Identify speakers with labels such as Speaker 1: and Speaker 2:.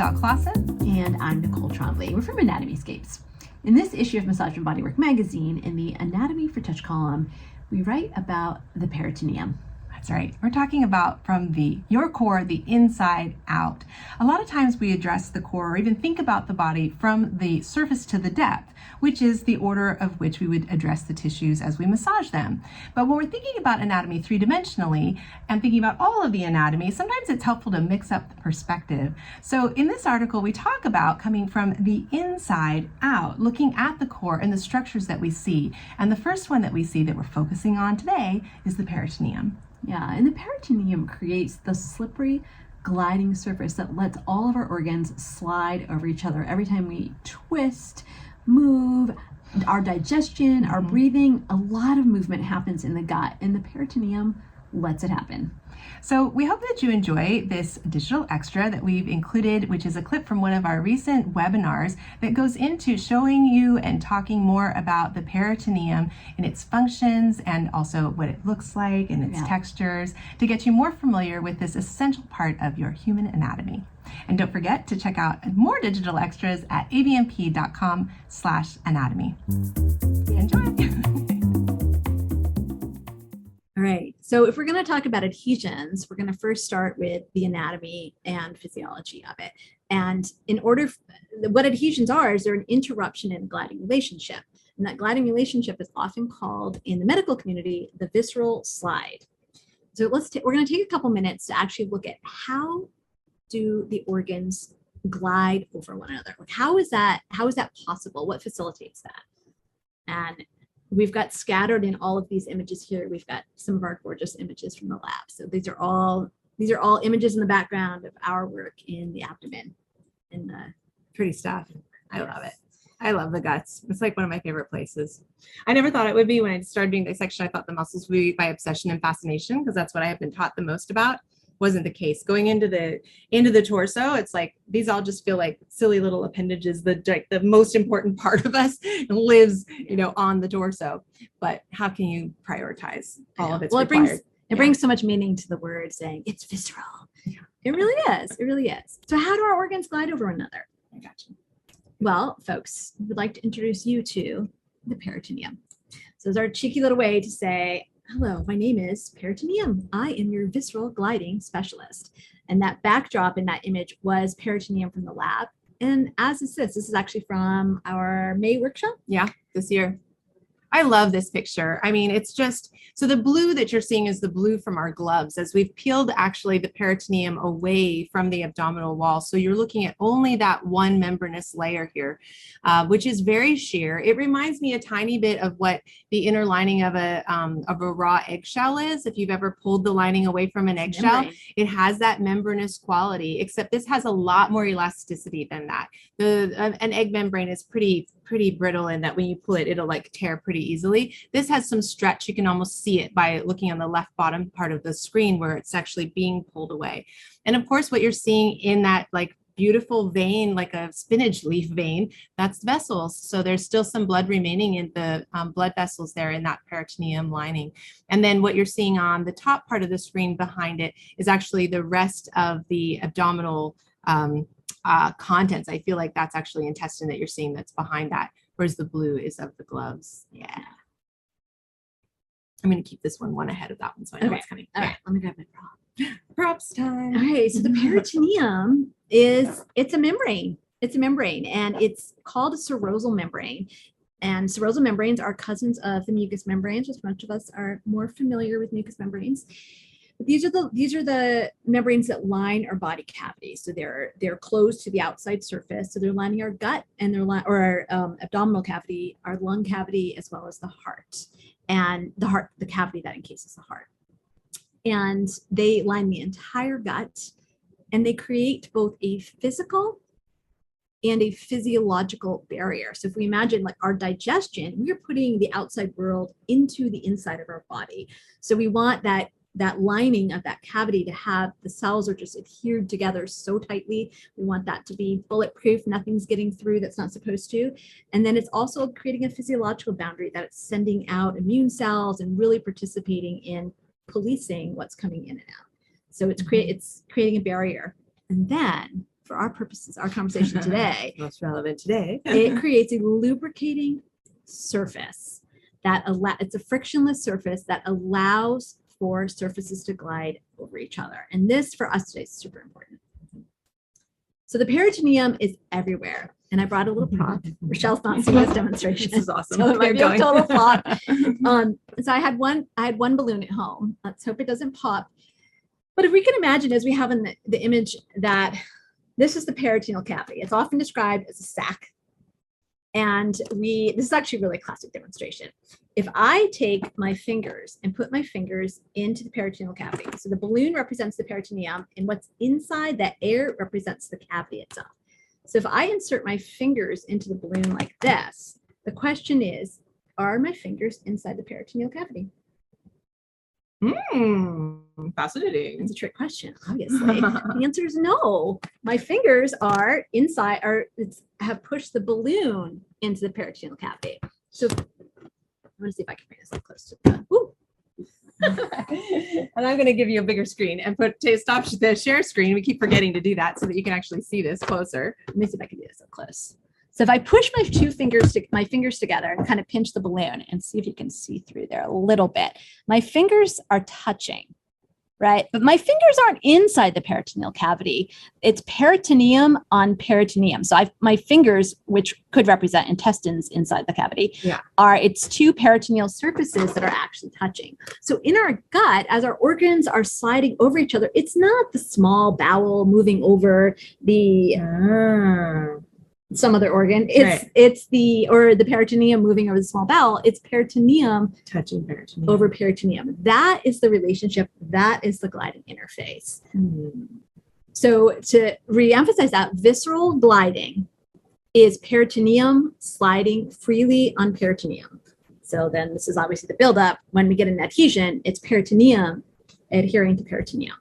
Speaker 1: Michelle Clausen.
Speaker 2: And I'm Nicole Trombley. We're from Anatomyscapes. In this issue of Massage Bodywork magazine, in the Anatomy for Touch column, we write about the peritoneum.
Speaker 1: That's right. We're talking about from your core, the inside out. A lot of times we address the core or even think about the body from the surface to the depth, which is the order of which we would address the tissues as we massage them. But when we're thinking about anatomy three-dimensionally and thinking about all of the anatomy, sometimes it's helpful to mix up the perspective. So in this article, we talk about coming from the inside out, looking at the core and the structures that we see. And the first one that we see that we're focusing on today is the peritoneum.
Speaker 2: Yeah, and the peritoneum creates the slippery gliding surface that lets all of our organs slide over each other. Every time we twist, move, our digestion, our breathing, a lot of movement happens in the gut, and the peritoneum lets it happen.
Speaker 1: So we hope that you enjoy this digital extra that we've included, which is a clip from one of our recent webinars that goes into showing you and talking more about the peritoneum and its functions and also what it looks like and its textures to get you more familiar with this essential part of your human anatomy. And don't forget to check out more digital extras at abmp.com/anatomy. Enjoy.
Speaker 2: All right, so if we're going to talk about adhesions, we're going to first start with the anatomy and physiology of it. And what adhesions are is they're an interruption in a gliding relationship. And that gliding relationship is often called in the medical community the visceral slide. So we're going to take a couple minutes to actually look at how do the organs glide over one another? Like how is that possible? What facilitates that? And we've got scattered in all of these images here. We've got some of our gorgeous images from the lab. So these are all images in the background of our work in the abdomen. And the
Speaker 1: pretty stuff. I love it. I love the guts. It's like one of my favorite places. I never thought it would be when I started doing dissection. I thought the muscles would be by obsession and fascination because that's what I have been taught the most about. Wasn't the case. Going into the torso, it's like these all just feel like silly little appendages. The most important part of us lives, on the torso. But how can you prioritize all of its required?
Speaker 2: It brings so much meaning to the word saying it's visceral. Yeah. It really is. It really is. So how do our organs glide over one another?
Speaker 1: I got you.
Speaker 2: Well, folks, we'd like to introduce you to the peritoneum. So it's our cheeky little way to say, hello, my name is Peritoneum. I am your visceral gliding specialist. And that backdrop in that image was peritoneum from the lab. And as is this is actually from our May workshop.
Speaker 1: Yeah, this year. I love this picture. I mean, it's just, so the blue that you're seeing is the blue from our gloves as we've peeled actually the peritoneum away from the abdominal wall. So you're looking at only that one membranous layer here, which is very sheer. It reminds me a tiny bit of what the inner lining of a raw eggshell is. If you've ever pulled the lining away from an eggshell, it has that membranous quality, except this has a lot more elasticity than that. An egg membrane is pretty brittle in that when you pull it, it'll like tear pretty easily. This has some stretch. You can almost see it by looking on the left bottom part of the screen where it's actually being pulled away. And of course, what you're seeing in that like beautiful vein, like a spinach leaf vein, that's vessels. So there's still some blood remaining in the blood vessels there in that peritoneum lining. And then what you're seeing on the top part of the screen behind it is actually the rest of the abdominal contents. I feel like that's actually intestine that you're seeing that's behind that, whereas the blue is of the gloves. Yeah. I'm going to keep this one ahead of that one so I know what's coming.
Speaker 2: All right, let me grab my prop.
Speaker 1: Props time.
Speaker 2: All right, so the peritoneum it's a membrane. It's a membrane, and it's called a serosal membrane. And serosal membranes are cousins of the mucous membranes, which much of us are more familiar with mucous membranes. But these are the membranes that line our body cavity. So they're closed to the outside surface. So they're lining our gut and our abdominal cavity, our lung cavity, as well as the heart. And the cavity that encases the heart. And they line the entire gut, and they create both a physical and a physiological barrier. So if we imagine like our digestion, we're putting the outside world into the inside of our body. So we want that lining of that cavity to have the cells are just adhered together so tightly. We want that to be bulletproof. Nothing's getting through that's not supposed to. And then it's also creating a physiological boundary that it's sending out immune cells and really participating in policing what's coming in and out. So it's creating a barrier. And then for our purposes, our conversation today,
Speaker 1: Most relevant today.
Speaker 2: it creates a lubricating surface it's a frictionless surface that allows for surfaces to glide over each other. And this for us today is super important. So the peritoneum is everywhere. And I brought a little prop. Rochelle's not seeing this demonstration.
Speaker 1: This is awesome.
Speaker 2: So it might
Speaker 1: Keep
Speaker 2: be a
Speaker 1: going.
Speaker 2: total flop. So I had one balloon at home. Let's hope it doesn't pop. But if we can imagine, as we have in the image, that this is the peritoneal cavity. It's often described as a sac. And this is actually a really classic demonstration. If I take my fingers and put my fingers into the peritoneal cavity, so the balloon represents the peritoneum, and what's inside that air represents the cavity itself. So if I insert my fingers into the balloon like this, the question is, are my fingers inside the peritoneal cavity?
Speaker 1: Fascinating.
Speaker 2: It's a trick question, obviously. The answer is no. My fingers are inside, have pushed the balloon into the peritoneal cavity. So I'm going to see if I can bring this up close to the. Ooh.
Speaker 1: And I'm going to give you a bigger screen and stop the share screen. We keep forgetting to do that so that you can actually see this closer.
Speaker 2: Let me see if I can do this up close. So if I push my fingers together and kind of pinch the balloon and see if you can see through there a little bit, my fingers are touching, right? But my fingers aren't inside the peritoneal cavity. It's peritoneum on peritoneum. So my fingers, which could represent intestines inside the cavity, it's two peritoneal surfaces that are actually touching. So in our gut, as our organs are sliding over each other, it's not the small bowel moving over the some other organ. It's the peritoneum moving over the small bowel. It's peritoneum
Speaker 1: touching peritoneum
Speaker 2: over peritoneum. That is the relationship. That is the gliding interface. So to re-emphasize that, visceral gliding is peritoneum sliding freely on peritoneum. So then this is obviously the buildup. When we get an adhesion, it's peritoneum adhering to peritoneum.